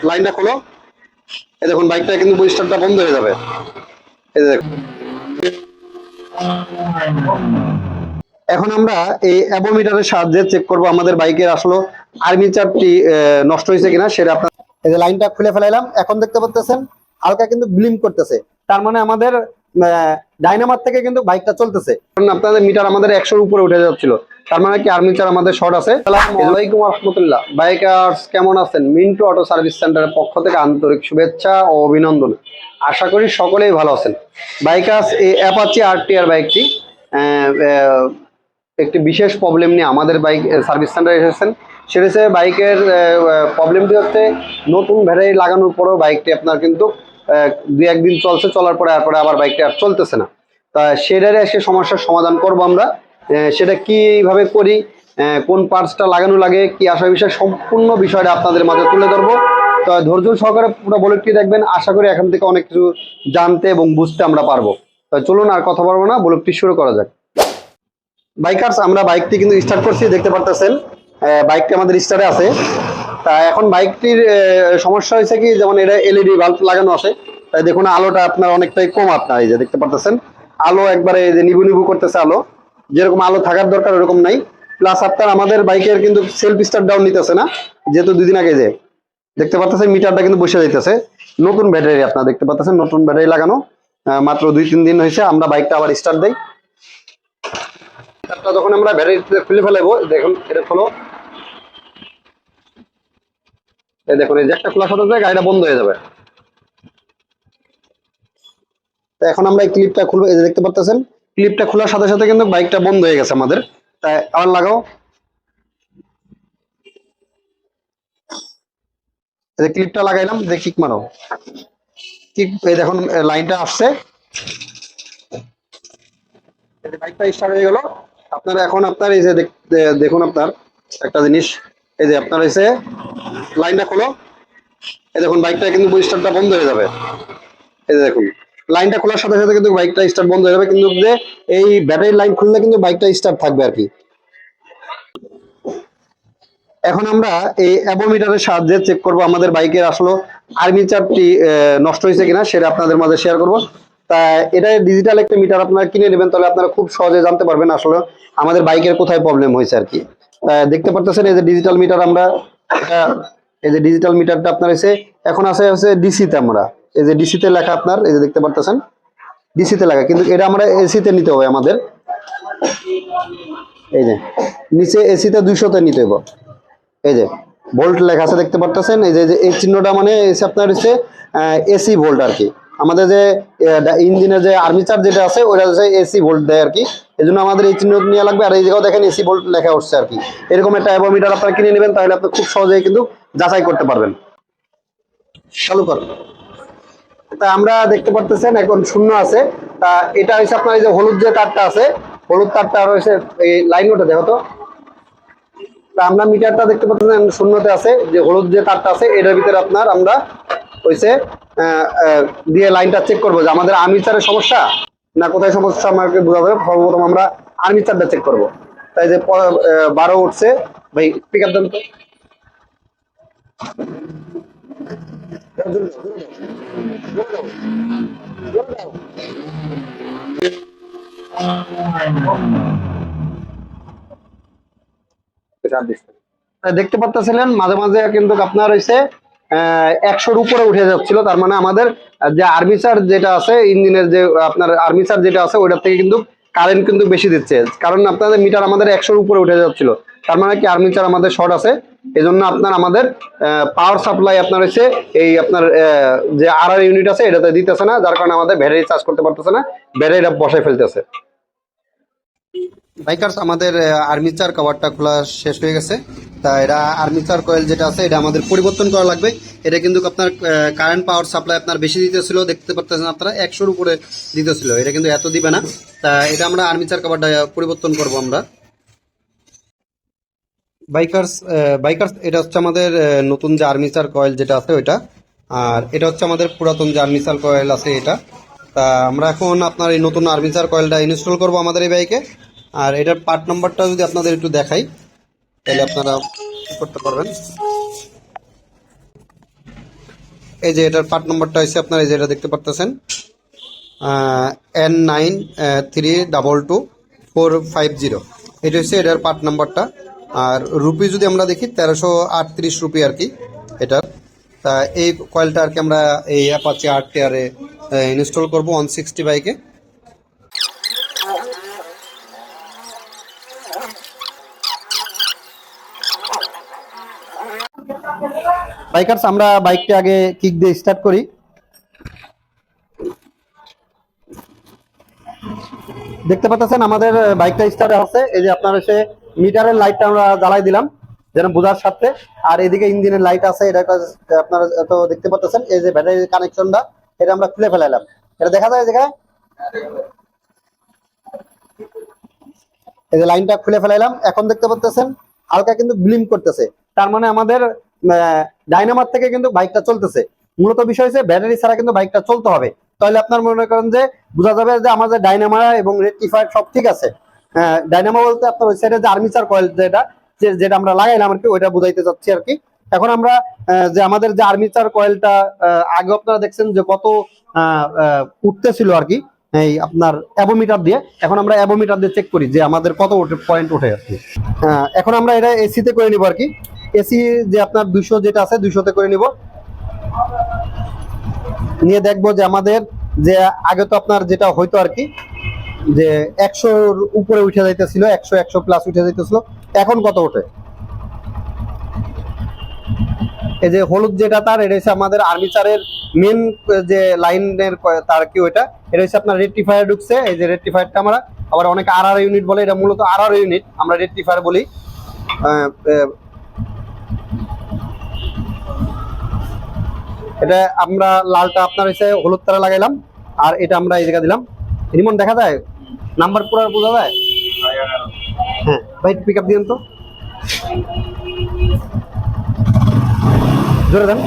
লাইনটা খোলো। এই দেখুন বাইকটা কিন্তু স্টার্টটা বন্ধ হয়ে যাবে। এই যে দেখুন, এখন আমরা এই অ্যাবোমিটারের সাহায্যে চেক করব আমাদের বাইকের আসলে আর্মিচারটি নষ্ট হয়েছে কিনা সেটা। আপনার এই যে লাইনটা খুলে ফেলাইলাম, এখন দেখতে পাচ্ছেন হালকা কিন্তু ব্লিম করতেছে, তার মানে আমাদের ডাইনামার থেকে কিন্তু বাইকটা চলতেছে। কারণ আপনাদের মিটার আমাদের 100-র উপরে উঠে যাচ্ছিল, তার মানে কি আর্মিচার আমাদের শর্ট আছে। আসসালামু আলাইকুম রাহমাতুল্লাহ। বাইকার্স কেমন আছেন? মিন্টু অটো সার্ভিস সেন্টারের পক্ষ থেকে আন্তরিক শুভেচ্ছা ও অভিনন্দন। আশা করি সকলেই ভালো আছেন। বাইকার্স এই অ্যাপাচি আরটিআর বাইকটি একটি বিশেষ প্রবলেম নিয়ে আমাদের বাইক সার্ভিস সেন্টারে এসেছেন। সেটা হচ্ছে বাইকের প্রবলেমটি হচ্ছে নতুন ব্যাটারি লাগানোর পরেও বাইকটি আপনার কিন্তু 2-1 দিন চলছে, চলার পরে আবার বাইকটি আর চলতেছে না। তা সেটারে এসে সমস্যার সমাধান করব আমরা। সেটা কিভাবে করি, কোন পার্টসটা লাগানো লাগে, কি আসা বিষয়, সম্পূর্ণ বিষয়টা আপনাদের মাঝে তুলে ধরবো। তো ধৈর্য সহকারে পুরো বুলেটটি দেখবেন, আশা করি এখান থেকে অনেক কিছু জানতে এবং বুঝতে আমরা পারবো। তো চলুন আর কথা বলবো না, বুলেটটি শুরু করা যাক। বাইকার্স আমরা বাইকটি কিন্তু স্টার্ট করছি, দেখতে পারতেছেন বাইকটি আমাদের স্টার্টে আছে। তা এখন বাইকটির সমস্যা হয়েছে কি, যেমন এটা এলইডি বাল্ব লাগানো আছে, তাই দেখুন আলোটা আপনার অনেকটাই কম। আপনার এই যে দেখতে পারতেছেন আলো একবারে এই যে নিবু নিবু করতেছে, আলো যেরকম আলো থাকার দরকার ওরকম নাই। প্লাস আপনার আমাদের বাইকের কিন্তু সেলফ স্টার্ট ডাউন নিতেছে না, যেহেতু 2 দিন আগে যে দেখতে পাচ্ছেন মিটারটা কিন্তু বসে যাইতেছে। নতুন ব্যাটারি আপনার দেখতে পাচ্ছেন, নতুন ব্যাটারি লাগানো, মাত্র 2-3 দিন হয়েছে। আমরা বাইকটা আবার স্টার্ট দেই। যখন আমরা ব্যাটারিটা খুলে ফেলাবো, দেখুন এটা খোলো। এই দেখুন এই জ্যাকটা খোলার সাথে সাথে গাড়িটা বন্ধ হয়ে যাবে। তো এখন আমরা এই ক্লিপটা খুলবো, এই যে দেখতে পাচ্ছেন ক্লিপটা খোলার সাথে সাথে কিন্তু বাইকটা বন্ধ হয়ে গেছে আমাদের। তাই আবার লাগাও, এই যে ক্লিপটা লাগাইলাম, যে কিক মারো, কিক। এই দেখুন লাইনটা আসছে, বাইকটা স্টার্ট হয়ে গেল আপনার। এখন আপনার এই যে দেখুন আপনার একটা জিনিস, এই যে আপনার হয়েছে লাইনটা খোলো। এই দেখুন বাইকটা কিন্তু স্টার্টটা বন্ধ হয়ে যাবে। এই যে দেখুন লাইনটা খোলার সাথে সাথে কিন্তু বাইকটা স্টার্ট বন্ধ হয়ে যাবে, কিন্তু যে এই ব্যাটারি লাইন খুললে কিন্তু বাইকটা স্টার্ট থাকবে আর কি। এখন আমরা এই অ্যাবোমিটারের সাহায্যে চেক করব আমাদের বাইকের আসলে আর্মিচারটি নষ্ট হয়েছে কিনা সেটা আপনাদের মাঝে শেয়ার করব। তা এটা ডিজিটাল একটা মিটার আপনারা কিনে নেবেন, তাহলে আপনারা খুব সহজে জানতে পারবেন আসলে আমাদের বাইকের কোথায় প্রবলেম হয়েছে আর কি। দেখতে পারতেছেন এই যে ডিজিটাল মিটার, আমরা এই যে ডিজিটাল মিটারটা আপনার এসে এখন আছে হচ্ছে ডিসিতে। আমরা এই যে ডিসিতে লেখা আপনার, এই যে দেখতে পারতেছেন ডিসিতে লেখা, কিন্তু এটা আমরা এসিতে নিতে হবে আমাদের। এই যে নিচে এসিতে 200-তে নিতে হবে। এই যে ভোল্ট লেখা আছে দেখতে পারতেছেন, এই যে এই চিহ্নটা মানে আপনার হচ্ছে এসি ভোল্ট আর কি। আমাদের যে ইঞ্জিনের যে আর্মিচার যেটা আছে ওটা হচ্ছে এসি ভোল্ট দেয় আর কি। এই জন্য আমাদের এই চিহ্ন নিয়ে লাগবে। আর এই জায়গাও দেখেন এসি ভোল্ট লেখা উঠছে আর কি। এরকম একটা অ্যাবোমিটার আপনারা কিনে নেবেন, তাহলে আপনি খুব সহজেই কিন্তু যাচাই করতে পারবেন। চালু কর। তা আমরা দেখতে পারতেছেন এখন শূন্য আছে। তা এটা হচ্ছে আপনার এই যে হলুদ যে তারটা আছে, হলুদ তারটা হচ্ছে এই লাইন ওটা দেখো তো। তা আমরা মিটারটা দেখতে পাচ্ছেন শূন্যতে আছে, যে হলুদ যে তারটা আছে এটার ভিতরে আপনার আমরা হয়েছে দিয়ে লাইনটা চেক করবো যে আমাদের আর্মিচারের সমস্যা না কোথায় সমস্যা আমাকে বোঝাতে হবে। সর্বপ্রথম আমরা আর্মিচারটা চেক করবো। তাই যে 12 উঠছে, ভাই পিক আপ দেন তো। দেখতে পাচ্ছিলেন মাঝে মাঝে কিন্তু আপনার হয়েছে 100-র উপরে উঠে যাচ্ছিল, তার মানে আমাদের যে আর্মিচার যেটা আছে ইঞ্জিনের যে আপনার আর্মিচার যেটা আছে ওইটার থেকে কিন্তু কারেন্ট কিন্তু বেশি দিচ্ছে। কারণ আপনাদের মিটার আমাদের 100-র উপরে উঠে যাচ্ছিল, তার মানে কি আর্মিচার আমাদের শর্ট আছে। এই জন্য আপনার আমাদের পাওয়ার সাপ্লাই আপনার হচ্ছে এই আপনার যে আরআর ইউনিট আছে এটাতে দিতেছে না, যার কারণে আমাদের ব্যাটারি চার্জ করতে পারতেছে না, ব্যাটারিটা বসায় ফেলতেছে। বাইকার্স আমাদের আর্মিচার কভারটা খোলা শেষ হয়ে গেছে। তা এটা আর্মিচার কয়েল যেটা আছে এটা আমাদের পরিবর্তন করা লাগবে। এটা কিন্তু আপনার কারেন্ট পাওয়ার সাপ্লাই আপনার বেশি দিতেছিল, দেখতে পাচ্ছেন আপনারা 100-র উপরে দিতেছিল, এটা কিন্তু এত দিবে না। তা এটা আমরা আর্মিচার কভারটা পরিবর্তন করব আমরা। বাইকার্স বাইকার্স এটা হচ্ছে আমাদের নতুন যে আর্মিচার কয়েল যেটা আছে ওইটা, আর এটা হচ্ছে আমাদের পুরাতন যে আর্মিচার কয়েল আছে এটা। তা আমরা এখন আপনার এই নতুন আর্মিচার কয়েলটা ইনস্টল করব আমাদের এই বাইকে। আর এটার পার্ট নাম্বারটা যদি আপনাদের একটু দেখাই তাহলে আপনারা করতে পারবেন। এই যে এটার পার্ট নম্বরটা হচ্ছে আপনার এই যে এটা দেখতে পারতেছেন N9322450, এটা হচ্ছে এটার পার্ট নাম্বারটা। আর রুপি যদি আমরা দেখি 1338 রুপি আর কি এটার। তা এই কয়েলটা আর কি আমরা এই অ্যাপাচি RTR-এ ইনস্টল করবো 160 বাইকে। বাইকার্স, আমরা বাইকটা আগে কিক দিয়ে স্টার্ট করি। দেখতে পাচ্ছেন আমাদের বাইকটা স্টার্ট আছে। এই যে আপনার এসে মিটারের লাইটটা আমরা জ্বালাই দিলাম যেন বোঝার সাথে। আর এদিকে ইঞ্জিনের লাইট আছে, এটা আপনারা তো দেখতে পাচ্ছেন। এই যে ব্যাটারি কানেকশনটা এটা আমরা খুলে ফেলাইলাম, এটা দেখা যায় জায়গায়। এই যে লাইনটা খুলে ফেলাইলাম, এখন দেখতে পাচ্ছেন হালকা কিন্তু ব্লিম করতেছে, তার মানে আমাদের ডাইনামার থেকে কিন্তু বাইকটা চলতেছে। মূলত বিষয় হচ্ছে ব্যাটারি ছাড়া কিন্তু বাইকটা চলতে হবে, তাহলে আপনার মনে করেন যে বোঝা যাবে যে আমাদের ডাইনামা এবং রেকটিফায়ার সব ঠিক আছে। ডাইনামা বলতে আপনার ওই সাইডে যে আর্মিচার কয়েল যেটা আমরা লাগাইলাম আর কি, ওইটা বুঝাইতে চাচ্ছি আর কি। এখন আমরা যে আমাদের যে আর্মিচার কয়েলটা আগে আপনারা দেখছেন যে কত উঠতেছিল আর কি এই আপনার অ্যাবোমিটার দিয়ে, এখন আমরা অ্যাবোমিটার দিয়ে চেক করি যে আমাদের কত পয়েন্ট ওঠে আর কি। এখন আমরা এটা এসিতে করে নিব আর কি। এসি যে আপনার 200 যেটা আছে 200-তে করে নিব, নিয়ে দেখবো যে আমাদের যে আগে তো আপনার যেটা হইতো আর কি যে 100-র উপরে উঠে যাইতেছিল, 100 প্লাস উঠে যাইতেছিল, এখন কত ওঠে। এই যে হলুদ যেটা তার, এটা হচ্ছে আমাদের আর্মিচারের মেন যে লাইনের তার কি ওইটা, এটা হচ্ছে আপনার রেকটিফায়ার ঢুকছে। এই যে রেকটিফায়ারটা আমরা আবার অনেকে RR ইউনিট বলে, এটা মূলত RR ইউনিট, আমরা রেকটিফায়ার বলি। এটা আমরা লালটা আপনার হচ্ছে হলুদ তারা লাগাইলাম, আর এটা আমরা এই জায়গা দিলাম। রিমন দেখা যায় নাম্বার পুরো বোঝা যায়? হ্যাঁ ভাই, পিক আপ দিন তো, জোরে দেন।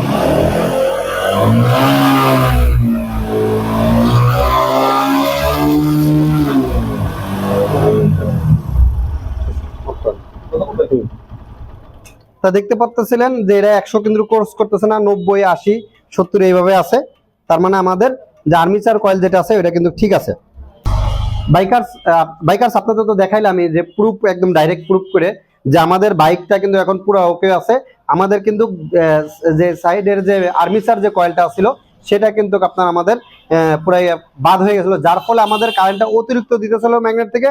তা দেখতে পাচ্ছিলেন যে এরা 100 কিন্তু কোর্স করতেছে না, 90, 80, 70 এইভাবে আছে। তার মানে আমাদের যে আর্মিচার কয়েল যেটা আছে ওটা কিন্তু ঠিক আছে। বাইকার্স আপনাদের তো দেখাইলাম আমি যে প্রুফ, একদম ডাইরেক্ট প্রুফ করে যে আমাদের বাইকটা কিন্তু এখন পুরো ওকে আছে। আমাদের কিন্তু যে সাইডের যে আর্মিচার যে কয়েলটা ছিল সেটা কিন্তু আপনার আমাদের পুরাই বাদ হয়ে গেছিল, যার ফলে আমাদের কারেন্টটা অতিরিক্ত দিতেছিল ম্যাগনেট থেকে,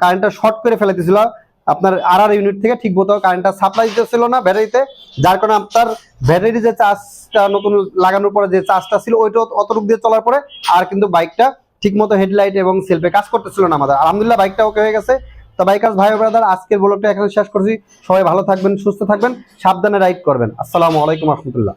কারেন্টটা শর্ট করে ফেলে দিয়েছিল আপনার RR ইউনিট থেকে, ঠিক মতো কারেন্টটা সাপ্লাই দিতেছিল না ব্যাটারিতে, যার কারণে আপনার ব্যাটারি যে চার্জটা নতুন লাগানোর পরে যে চার্জটা ছিল ওইটা অতটুকু দিয়ে চলার পরে আর কিন্তু বাইকটা ঠিক মতো হেডলাইট এবং সেলফে কাজ করতেছিল না আমাদের। আলহামদুলিল্লাহ বাইকটা ওকে হয়ে গেছে। তো বাইকার্স ভাই ব্রাদার, আজকের ব্লগটা এখানে শেষ করছি। সবাই ভালো থাকবেন, সুস্থ থাকবেন, সাবধানে রাইড করবেন। আসসালামু আলাইকুম রহমতুল্লাহ।